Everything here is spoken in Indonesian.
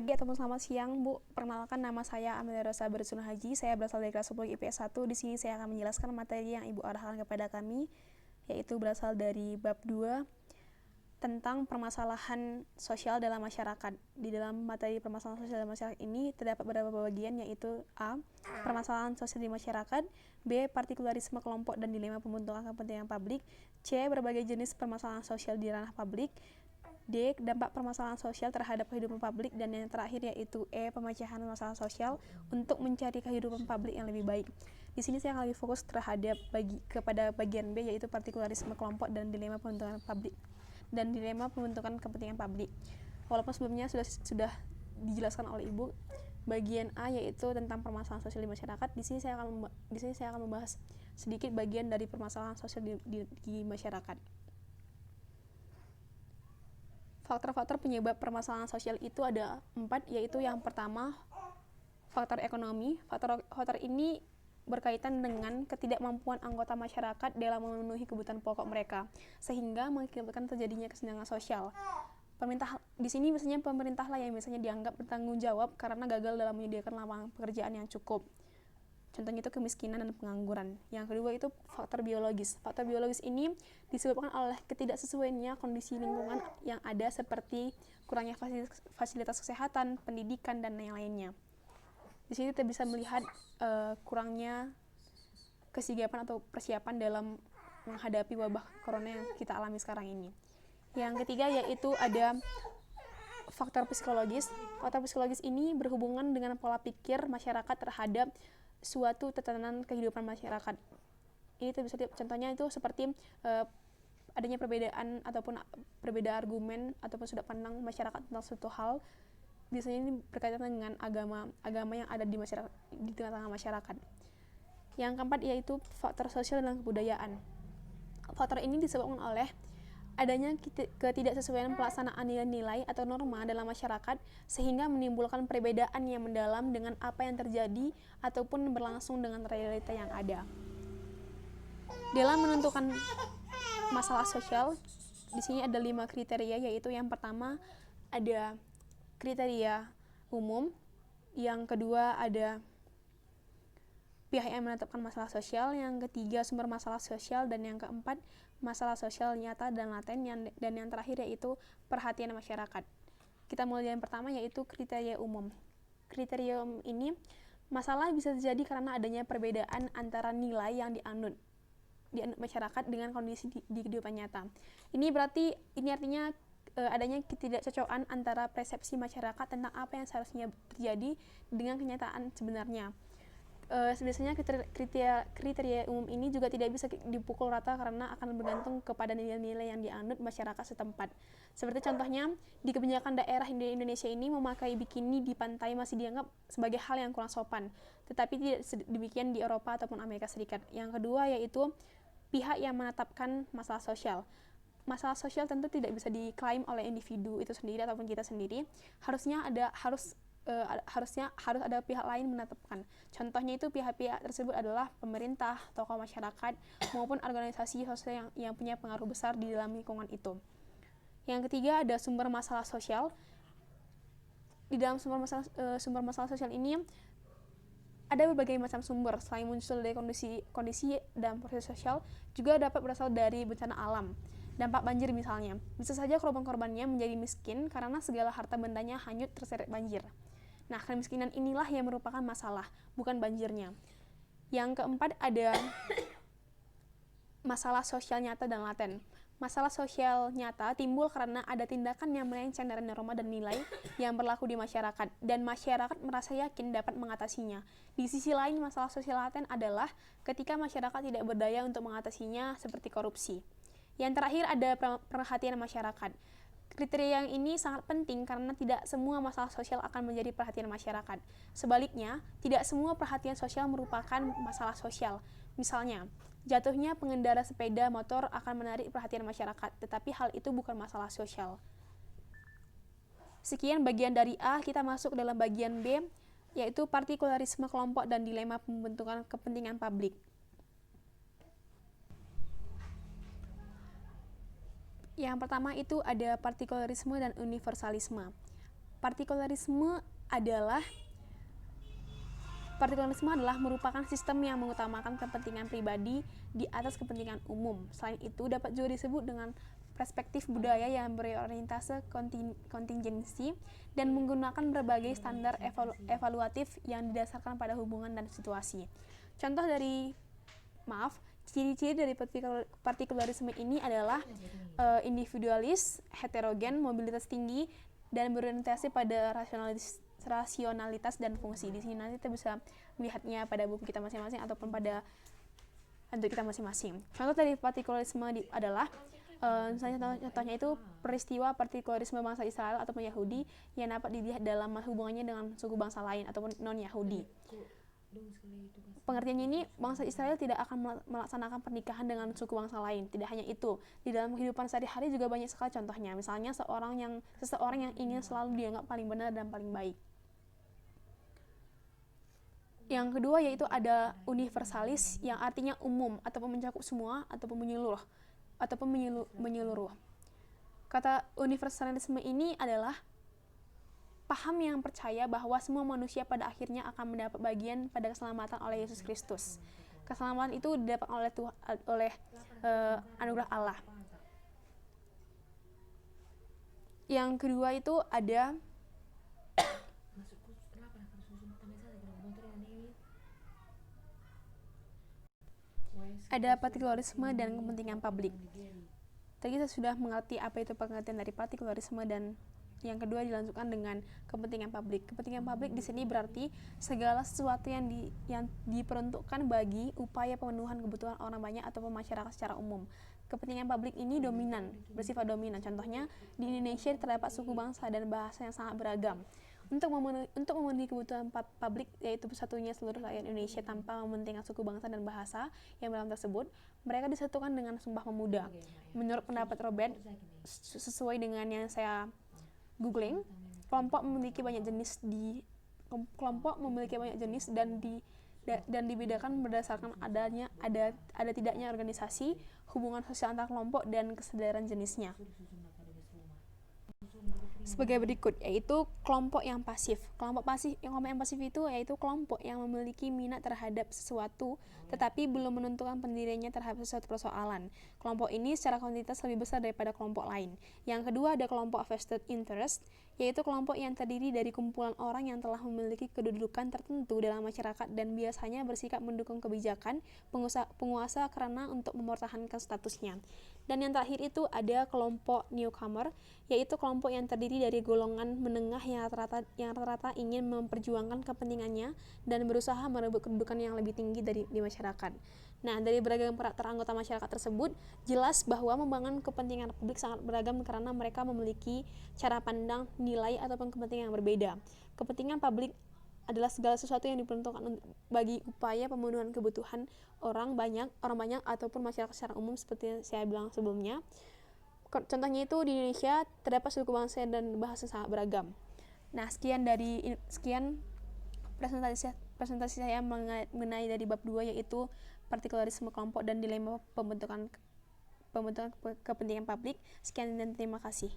pagi ataupun selamat siang, Bu. Perkenalkan, nama saya Amelia Rosa Bersun Haji. Saya berasal dari kelas 10 IPS 1. Di sini saya akan menjelaskan materi yang Ibu arahkan kepada kami, yaitu berasal dari bab 2 tentang permasalahan sosial dalam masyarakat. Di dalam materi permasalahan sosial dalam masyarakat ini terdapat beberapa bagian, yaitu A. Permasalahan sosial di masyarakat, B. Partikularisme kelompok dan dilema pembentukan kepentingan publik, C. Berbagai jenis permasalahan sosial di ranah publik, D. Dampak permasalahan sosial terhadap kehidupan publik, dan yang terakhir yaitu E. Pemecahan masalah sosial untuk mencari kehidupan publik yang lebih baik. Di sini saya akan lebih fokus terhadap kepada bagian B, yaitu partikularisme kelompok dan dilema pembentukan publik dan dilema pembentukan kepentingan publik. Walaupun sebelumnya sudah dijelaskan oleh Ibu bagian A, yaitu tentang permasalahan sosial di masyarakat. Di sini saya akan membahas sedikit bagian dari permasalahan sosial di masyarakat. Faktor-faktor penyebab permasalahan sosial itu ada 4, yaitu yang pertama faktor ekonomi. Faktor ini berkaitan dengan ketidakmampuan anggota masyarakat dalam memenuhi kebutuhan pokok mereka, sehingga mengakibatkan terjadinya kesenjangan sosial. Di sini biasanya pemerintahlah yang biasanya dianggap bertanggung jawab karena gagal dalam menyediakan lapangan pekerjaan yang cukup. Contohnya itu kemiskinan dan pengangguran. Yang kedua itu faktor biologis. Faktor biologis ini disebabkan oleh ketidaksesuaiannya kondisi lingkungan yang ada, seperti kurangnya fasilitas kesehatan, pendidikan, dan yang lainnya. Di sini kita bisa melihat kurangnya kesigapan atau persiapan dalam menghadapi wabah corona yang kita alami sekarang ini. Yang ketiga yaitu ada faktor psikologis. Faktor psikologis ini berhubungan dengan pola pikir masyarakat terhadap suatu tatanan kehidupan masyarakat. Ini bisa contohnya itu seperti adanya perbedaan ataupun perbedaan argumen ataupun sudut pandang masyarakat tentang suatu hal. Biasanya ini berkaitan dengan agama yang ada di tengah-tengah masyarakat. Yang keempat yaitu faktor sosial dan kebudayaan. Faktor ini disebabkan oleh adanya ketidaksesuaian pelaksanaan nilai-nilai atau norma dalam masyarakat, sehingga menimbulkan perbedaan yang mendalam dengan apa yang terjadi ataupun berlangsung dengan realita yang ada. Dalam menentukan masalah sosial, di sini ada 5 kriteria, yaitu yang pertama ada kriteria umum, yang kedua ada pihak yang menetapkan masalah sosial, yang ketiga sumber masalah sosial, dan yang keempat masalah sosial nyata dan laten, dan yang terakhir yaitu perhatian masyarakat. Kita mulai yang pertama, yaitu kriteria umum. Kriteria umum ini, masalah bisa terjadi karena adanya perbedaan antara nilai yang dianut masyarakat dengan kondisi di kehidupan nyata. Ini artinya adanya ketidakcocokan antara persepsi masyarakat tentang apa yang seharusnya terjadi dengan kenyataan sebenarnya. Biasanya kriteria umum ini juga tidak bisa dipukul rata karena akan bergantung kepada nilai-nilai yang dianut masyarakat setempat. Seperti contohnya, di kebanyakan daerah di Indonesia ini memakai bikini di pantai masih dianggap sebagai hal yang kurang sopan, tetapi tidak demikian di Eropa ataupun Amerika Serikat. Yang kedua yaitu pihak yang menetapkan masalah sosial. Masalah sosial tentu tidak bisa diklaim oleh individu itu sendiri ataupun kita sendiri. Harus ada pihak lain menetapkan. Contohnya itu pihak-pihak tersebut adalah pemerintah, tokoh masyarakat, maupun organisasi sosial yang punya pengaruh besar di dalam lingkungan itu. Yang ketiga ada sumber masalah sosial. Di dalam sumber masalah sosial ini ada berbagai macam sumber. Selain muncul dari kondisi dan proses sosial, juga dapat berasal dari bencana alam. Dampak banjir misalnya, bisa saja korban-korbannya menjadi miskin karena segala harta bendanya hanyut terseret banjir. Nah, kemiskinan inilah yang merupakan masalah, bukan banjirnya. Yang keempat ada masalah sosial nyata dan laten. Masalah sosial nyata timbul karena ada tindakan yang melenceng dari norma dan nilai yang berlaku di masyarakat, dan masyarakat merasa yakin dapat mengatasinya. Di sisi lain, masalah sosial laten adalah ketika masyarakat tidak berdaya untuk mengatasinya, seperti korupsi. Yang terakhir ada perhatian masyarakat. Kriteria yang ini sangat penting karena tidak semua masalah sosial akan menjadi perhatian masyarakat. Sebaliknya, tidak semua perhatian sosial merupakan masalah sosial. Misalnya, jatuhnya pengendara sepeda motor akan menarik perhatian masyarakat, tetapi hal itu bukan masalah sosial. Sekian bagian dari A, kita masuk dalam bagian B, yaitu partikularisme kelompok dan dilema pembentukan kepentingan publik. Yang pertama itu ada partikularisme dan universalisme. Partikularisme adalah merupakan sistem yang mengutamakan kepentingan pribadi di atas kepentingan umum. Selain itu, dapat juga disebut dengan perspektif budaya yang berorientase kontingensi dan menggunakan berbagai standar evaluatif yang didasarkan pada hubungan dan situasi. Ciri-ciri dari partikularisme ini adalah individualis, heterogen, mobilitas tinggi, dan berorientasi pada rasionalitas dan fungsi. Di sini nanti kita bisa melihatnya pada buku kita masing-masing ataupun pada untuk kita masing-masing. Contoh dari partikularisme adalah misalnya contohnya itu peristiwa partikularisme bangsa Israel ataupun Yahudi yang dapat dilihat dalam hubungannya dengan suku bangsa lain ataupun non-Yahudi. Pengertiannya ini, bangsa Israel tidak akan melaksanakan pernikahan dengan suku bangsa lain. Tidak hanya itu, di dalam kehidupan sehari-hari juga banyak sekali contohnya. Misalnya seseorang yang ingin selalu dianggap paling benar dan paling baik. Yang kedua yaitu ada universalis, yang artinya umum ataupun mencakup semua ataupun menyeluruh. Kata universalisme ini adalah paham yang percaya bahwa semua manusia pada akhirnya akan mendapat bagian pada keselamatan oleh Yesus Kristus. Keselamatan itu didapat oleh anugerah Allah. Yang kedua itu ada partikularisme dan kepentingan publik. Tadi kita sudah mengerti apa itu pengertian dari partikularisme, dan yang kedua dilanjutkan dengan kepentingan publik. Kepentingan publik di sini berarti segala sesuatu yang diperuntukkan bagi upaya pemenuhan kebutuhan orang banyak ataupun masyarakat secara umum. Kepentingan publik ini bersifat dominan. Contohnya, di Indonesia terdapat suku bangsa dan bahasa yang sangat beragam. Untuk memenuhi kebutuhan publik, yaitu bersatunya seluruh rakyat Indonesia tanpa mementingkan suku bangsa dan bahasa yang dalam tersebut, mereka disatukan dengan Sumpah Pemuda. Menurut pendapat Robert, sesuai dengan yang saya googling, kelompok memiliki banyak jenis dan dibedakan berdasarkan ada tidaknya organisasi, hubungan sosial antar kelompok, dan kesadaran jenisnya. Sebagai berikut, yaitu kelompok yang pasif. Kelompok yang pasif itu yaitu kelompok yang memiliki minat terhadap sesuatu tetapi belum menentukan pendiriannya terhadap sesuatu persoalan. Kelompok ini secara kuantitas lebih besar daripada kelompok lain. Yang kedua ada kelompok vested interest, yaitu kelompok yang terdiri dari kumpulan orang yang telah memiliki kedudukan tertentu dalam masyarakat dan biasanya bersikap mendukung kebijakan penguasa karena untuk mempertahankan statusnya. Dan yang terakhir itu ada kelompok newcomer, yaitu kelompok yang terdiri dari golongan menengah yang rata-rata ingin memperjuangkan kepentingannya dan berusaha merebut kedudukan yang lebih tinggi di masyarakat. Nah, dari beragam karakter anggota masyarakat tersebut, jelas bahwa membangun kepentingan publik sangat beragam karena mereka memiliki cara pandang, nilai, ataupun kepentingan yang berbeda. Kepentingan publik adalah segala sesuatu yang diperuntukkan bagi upaya pemenuhan kebutuhan orang banyak ataupun masyarakat secara umum seperti yang saya bilang sebelumnya. Contohnya itu di Indonesia terdapat suku bangsa dan bahasa sangat beragam. Nah, sekian presentasi saya mengenai dari bab 2 yaitu partikularisme kelompok dan dilema pembentukan kepentingan publik. Sekian dan terima kasih.